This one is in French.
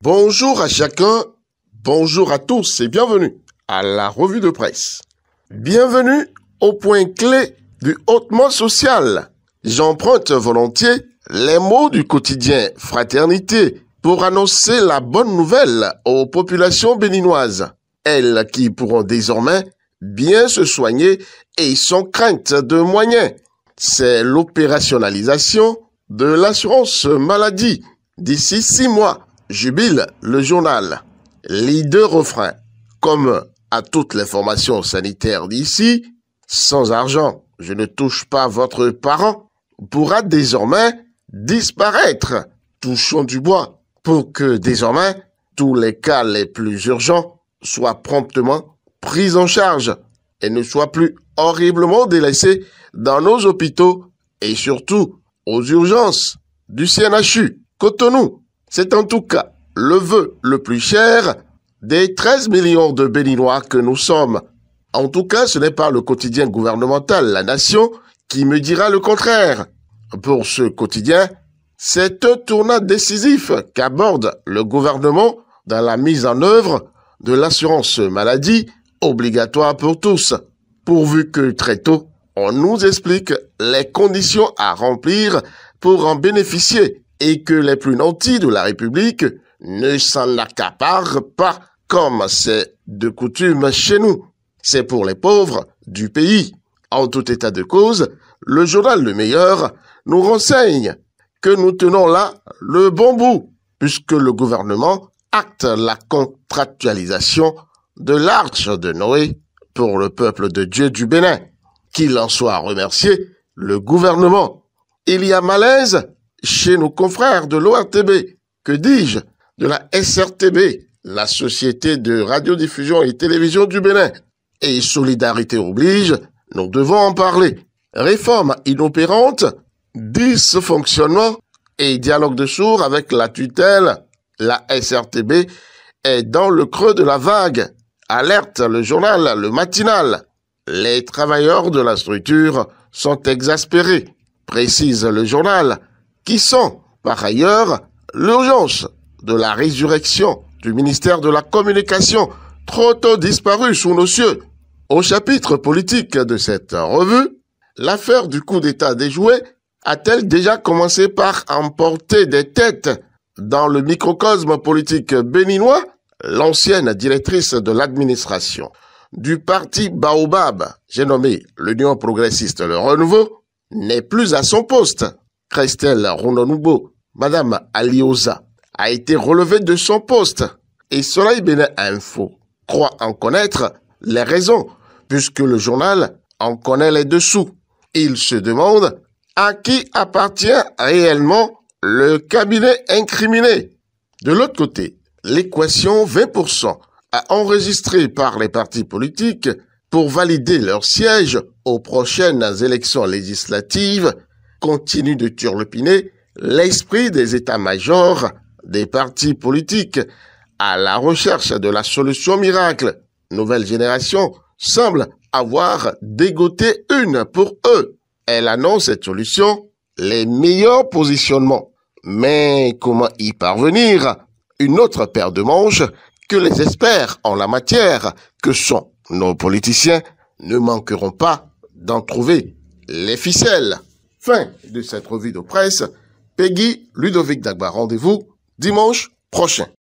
Bonjour à chacun, bonjour à tous et bienvenue à la revue de presse. Bienvenue au point clé du hautement social. J'emprunte volontiers les mots du quotidien Fraternité pour annoncer la bonne nouvelle aux populations béninoises. Elles qui pourront désormais bien se soigner et sans crainte de moyens. C'est l'opérationnalisation de l'assurance maladie d'ici 6 mois. Jubile le journal. Les deux refrains. Comme à toutes les formations sanitaires d'ici, sans argent, je ne touche pas votre parent, pourra désormais disparaître. Touchons du bois pour que désormais tous les cas les plus urgents soient promptement pris en charge et ne soient plus horriblement délaissés dans nos hôpitaux et surtout aux urgences du CNHU. Cotonou. C'est en tout cas le vœu le plus cher des 13 millions de Béninois que nous sommes. En tout cas, ce n'est pas le quotidien gouvernemental La Nation qui me dira le contraire. Pour ce quotidien, c'est un tournant décisif qu'aborde le gouvernement dans la mise en œuvre de l'assurance maladie obligatoire pour tous, pourvu que très tôt, on nous explique les conditions à remplir pour en bénéficier et que les plus nantis de la République ne s'en accaparent pas comme c'est de coutume chez nous. C'est pour les pauvres du pays. En tout état de cause, le journal Le Meilleur nous renseigne que nous tenons là le bon bout, puisque le gouvernement acte la contractualisation de l'Arche de Noé pour le peuple de Dieu du Bénin. Qu'il en soit remercié, le gouvernement. Il y a malaise chez nos confrères de l'ORTB, que dis-je, de la SRTB, la Société de radiodiffusion et télévision du Bénin. Et solidarité oblige, nous devons en parler. Réforme inopérante, dysfonctionnement et dialogue de sourds avec la tutelle, la SRTB est dans le creux de la vague. Alerte le journal Le Matinal. Les travailleurs de la structure sont exaspérés, précise le journal, qui sont, par ailleurs, l'urgence de la résurrection du ministère de la Communication, trop tôt disparu sous nos cieux. Au chapitre politique de cette revue, l'affaire du coup d'État déjoué a-t-elle déjà commencé par emporter des têtes dans le microcosme politique béninois? L'ancienne directrice de l'administration du parti Baobab, j'ai nommé l'Union progressiste Le Renouveau, n'est plus à son poste. Christelle Rononoubo, Madame Aliosa, a été relevée de son poste. Et Soleil Bénin Info croit en connaître les raisons, puisque le journal en connaît les dessous. Il se demande à qui appartient réellement le cabinet incriminé. De l'autre côté, l'équation 20% enregistrée par les partis politiques pour valider leur siège aux prochaines élections législatives continue de turlupiner l'esprit des états-majors des partis politiques à la recherche de la solution miracle. Nouvelle Génération semble avoir dégoté une pour eux. Elle annonce cette solution, les meilleurs positionnements. Mais comment y parvenir? Une autre paire de manches que les experts en la matière, que sont nos politiciens, ne manqueront pas d'en trouver les ficelles. Fin de cette revue de presse. Peggy Ludovic Dagba, rendez-vous dimanche prochain.